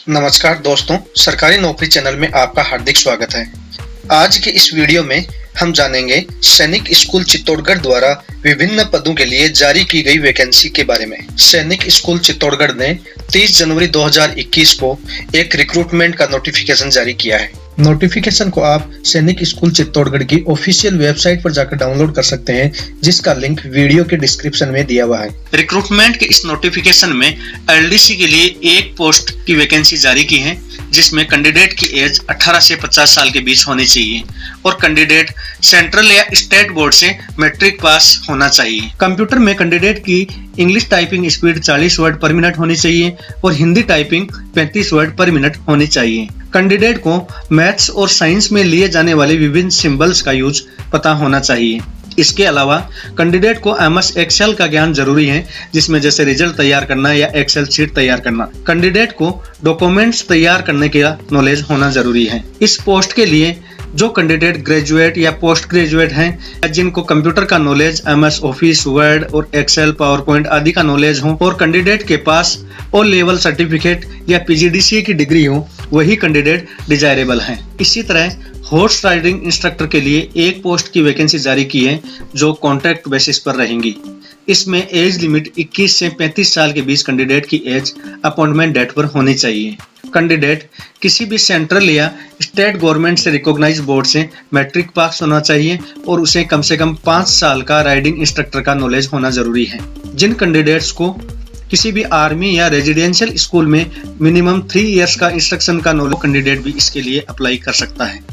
नमस्कार दोस्तों, सरकारी नौकरी चैनल में आपका हार्दिक स्वागत है। आज के इस वीडियो में हम जानेंगे सैनिक स्कूल चित्तौड़गढ़ द्वारा विभिन्न पदों के लिए जारी की गई वैकेंसी के बारे में। सैनिक स्कूल चित्तौड़गढ़ ने 30 जनवरी 2021 को एक रिक्रूटमेंट का नोटिफिकेशन जारी किया है। नोटिफिकेशन को आप सैनिक स्कूल चित्तौड़गढ़ की ऑफिशियल वेबसाइट पर जाकर डाउनलोड कर सकते हैं, जिसका लिंक वीडियो के डिस्क्रिप्शन में दिया हुआ है। रिक्रूटमेंट के इस नोटिफिकेशन में एलडीसी के लिए एक पोस्ट की वैकेंसी जारी की है, जिसमें कैंडिडेट की एज 18 से 50 साल के बीच होनी चाहिए और कैंडिडेट सेंट्रल या स्टेट बोर्ड से मैट्रिक पास होना चाहिए। कंप्यूटर में कैंडिडेट की इंग्लिश टाइपिंग स्पीड 40 वर्ड पर मिनट होनी चाहिए और हिंदी टाइपिंग 35 वर्ड पर मिनट होनी चाहिए। कैंडिडेट को मैथ्स और साइंस में लिए जाने वाले विभिन्न सिंबल्स का यूज पता होना चाहिए। इसके अलावा कैंडिडेट को एमएस एक्सेल का ज्ञान जरूरी है, जिसमें जैसे रिजल्ट तैयार करना या एक्सेल शीट तैयार करना। कैंडिडेट को डॉक्यूमेंट्स तैयार करने का नॉलेज होना जरूरी है। इस पोस्ट के लिए जो कैंडिडेट ग्रेजुएट या पोस्ट ग्रेजुएट हैं या जिनको कंप्यूटर का नॉलेज, एमएस ऑफिस, वर्ड और एक्सेल, पावर पॉइंट आदि का नॉलेज हो और कैंडिडेट के पास ओ लेवल सर्टिफिकेट या पीजीडीसीए की डिग्री हो, वही कैंडिडेट डिजायरेबल हैं। इसी तरह हॉर्स राइडिंग इंस्ट्रक्टर के लिए एक पोस्ट की वैकेंसी जारी की है, जो कॉन्ट्रैक्ट बेसिस पर रहेंगी। इसमें एज लिमिट 21 से 35 साल के बीच कैंडिडेट की एज अपॉइंटमेंट डेट पर होनी चाहिए। कैंडिडेट किसी भी सेंट्रल या स्टेट गवर्नमेंट से रिकॉग्नाइज्ड बोर्ड से मैट्रिक पास होना चाहिए और उसे कम से कम 5 साल का राइडिंग इंस्ट्रक्टर का नॉलेज होना जरूरी है। जिन कैंडिडेट्स को किसी भी आर्मी या रेजिडेंशियल स्कूल में मिनिमम 3 इयर्स का इंस्ट्रक्शन का नॉलेज, कैंडिडेट भी इसके लिए अप्लाई कर सकता है।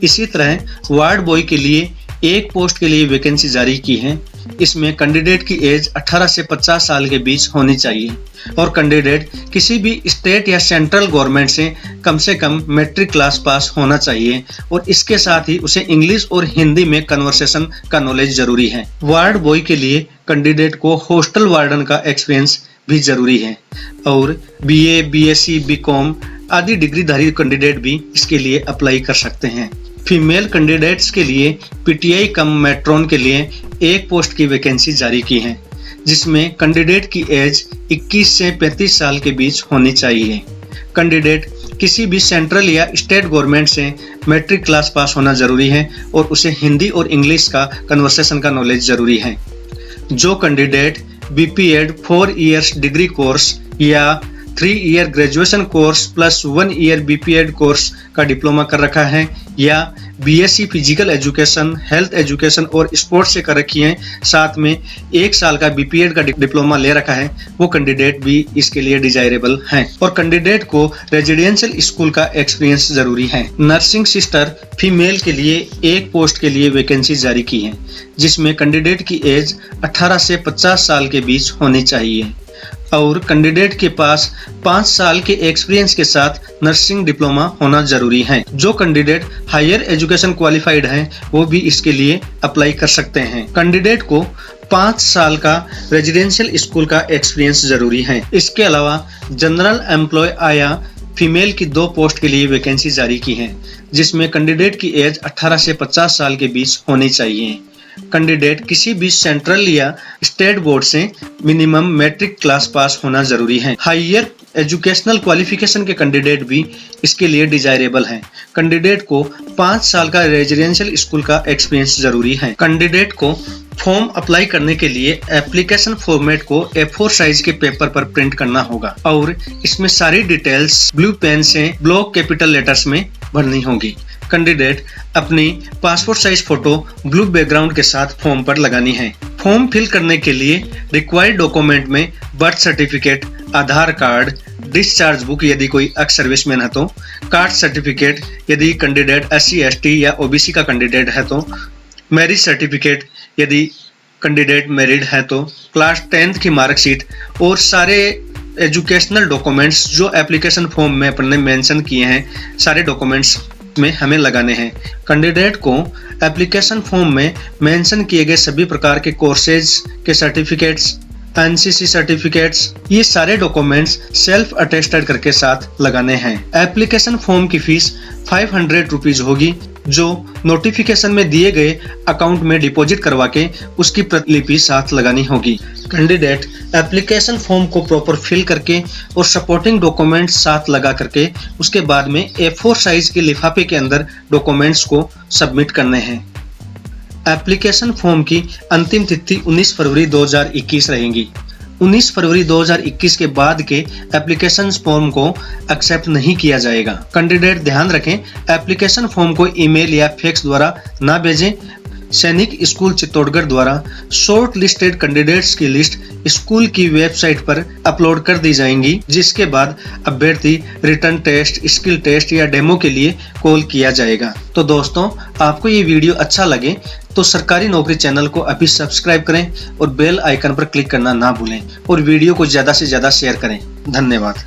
इसी तरह वार्ड बॉय के लिए एक पोस्ट के लिए वैकेंसी जारी की है। इसमें कैंडिडेट की एज 18 से 50 साल के बीच होनी चाहिए और कैंडिडेट किसी भी स्टेट या सेंट्रल गवर्नमेंट से कम मैट्रिक क्लास पास होना चाहिए और इसके साथ ही उसे इंग्लिश और हिंदी में कन्वर्सेशन का नॉलेज जरूरी है। वार्ड बॉय के लिए कैंडिडेट को हॉस्टल वार्डन का एक्सपीरियंस भी जरूरी है और बीए, बीएससी, बीकॉम आदि डिग्रीधारी कैंडिडेट भी इसके लिए अप्लाई कर सकते हैं। फीमेल कैंडिडेट्स के लिए पीटीआई कम मेट्रॉन के लिए एक पोस्ट की वैकेंसी जारी की है, जिसमें कैंडिडेट की एज 21 से 35 साल के बीच होनी चाहिए। कैंडिडेट किसी भी सेंट्रल या स्टेट गवर्नमेंट से मैट्रिक क्लास पास होना जरूरी है और उसे हिंदी और इंग्लिश का कन्वर्सेशन का नॉलेज जरूरी है। जो candidate BPEd 4 years degree course या 3 year graduation course plus 1 year BPEd course का डिप्लोमा कर रखा है या BSc physical education, health education और स्पोर्ट्स से कर रखी है, साथ में 1 साल का बीपीएड का डिप्लोमा ले रखा है, वो कैंडिडेट भी इसके लिए डिजायरेबल हैं। और कैंडिडेट को रेजिडेंशियल स्कूल का एक्सपीरियंस जरूरी है। नर्सिंग सिस्टर फीमेल के लिए एक पोस्ट के लिए वैकेंसी जारी की है, जिसमें कैंडिडेट की एज 18 से 50 साल के बीच होनी चाहिए और कैंडिडेट के पास 5 साल के एक्सपीरियंस के साथ नर्सिंग डिप्लोमा होना जरूरी है। जो कैंडिडेट हायर एजुकेशन क्वालिफाइड हैं, वो भी इसके लिए अप्लाई कर सकते हैं। कैंडिडेट को 5 साल का रेजिडेंशियल स्कूल का एक्सपीरियंस जरूरी है। इसके अलावा जनरल एम्प्लॉय आया फीमेल की 2 पोस्ट के लिए वैकेंसी जारी की है, जिसमें कैंडिडेट की एज 18 से 50 साल के बीच होनी चाहिए। कैंडिडेट किसी भी सेंट्रल या स्टेट बोर्ड से मिनिमम मैट्रिक क्लास पास होना जरूरी है। हायर एजुकेशनल क्वालिफिकेशन के कैंडिडेट भी इसके लिए डिजायरेबल हैं। कैंडिडेट को 5 साल का रेजिडेंशियल स्कूल का एक्सपीरियंस जरूरी है। कैंडिडेट को फॉर्म अप्लाई करने के लिए एप्लीकेशन फॉर्मेट को A4 साइज के पेपर पर प्रिंट करना होगा और इसमें सारी डिटेल्स ब्लू पेन से ब्लॉक कैपिटल लेटर्स में भरनी होगी। कैंडिडेट अपनी passport size photo blue background के साथ फॉर्म पर लगानी है। फॉर्म फिल करने के लिए रिक्वायर्ड डॉक्यूमेंट में बर्थ सर्टिफिकेट, आधार कार्ड, डिस्चार्ज बुक यदि कोई एक्स सर्विसमैन है तो, कास्ट सर्टिफिकेट यदि कैंडिडेट SC, ST या OBC का कैंडिडेट है तो, मैरिज सर्टिफिकेट यदि कैंडिडेट मैरिड है तो, क्लास 10th की मार्कशीट और सारे एजुकेशनल डॉक्यूमेंट्स जो एप्लीकेशन फॉर्म में अपने मेंशन किए हैं, सारे डॉक्यूमेंट्स में हमें लगाने हैं। कैंडिडेट को एप्लीकेशन फॉर्म में मेंशन किए गए सभी प्रकार के कोर्सेज के सर्टिफिकेट्स, एनसीसी सर्टिफिकेट्स, ये सारे डॉक्यूमेंट्स सेल्फ अटेस्टेड करके साथ लगाने हैं। एप्लीकेशन फॉर्म की फीस 500 रुपीज होगी जो नोटिफिकेशन में दिए गए अकाउंट में डिपॉजिट करवा के उसकी प्रतिलिपि साथ लगानी होगी। कैंडिडेट एप्लीकेशन फॉर्म को प्रॉपर फिल करके और सपोर्टिंग डॉक्यूमेंट्स साथ लगा करके उसके बाद में A4 साइज के लिफाफे के अंदर डॉक्यूमेंट्स को सबमिट करने हैं। एप्लीकेशन फॉर्म की अंतिम तिथि 19 फरवरी 2021 रहेगी। 19 फरवरी 2021 के बाद के एप्लीकेशन फॉर्म को एक्सेप्ट नहीं किया जाएगा। कैंडिडेट ध्यान रखें, एप्लीकेशन फॉर्म को ईमेल या फैक्स द्वारा ना भेजें। सैनिक स्कूल चित्तौड़गढ़ द्वारा शॉर्ट लिस्टेड कैंडिडेट्स की लिस्ट स्कूल की वेबसाइट पर अपलोड कर दी जाएंगी, जिसके बाद अभ्यर्थी रिटर्न टेस्ट, स्किल टेस्ट या डेमो के लिए कॉल किया जाएगा। तो दोस्तों, आपको ये वीडियो अच्छा लगे तो सरकारी नौकरी चैनल को अभी सब्सक्राइब करें और बेल आइकन पर क्लिक करना ना भूलें और वीडियो को ज़्यादा से ज़्यादा शेयर करें। धन्यवाद।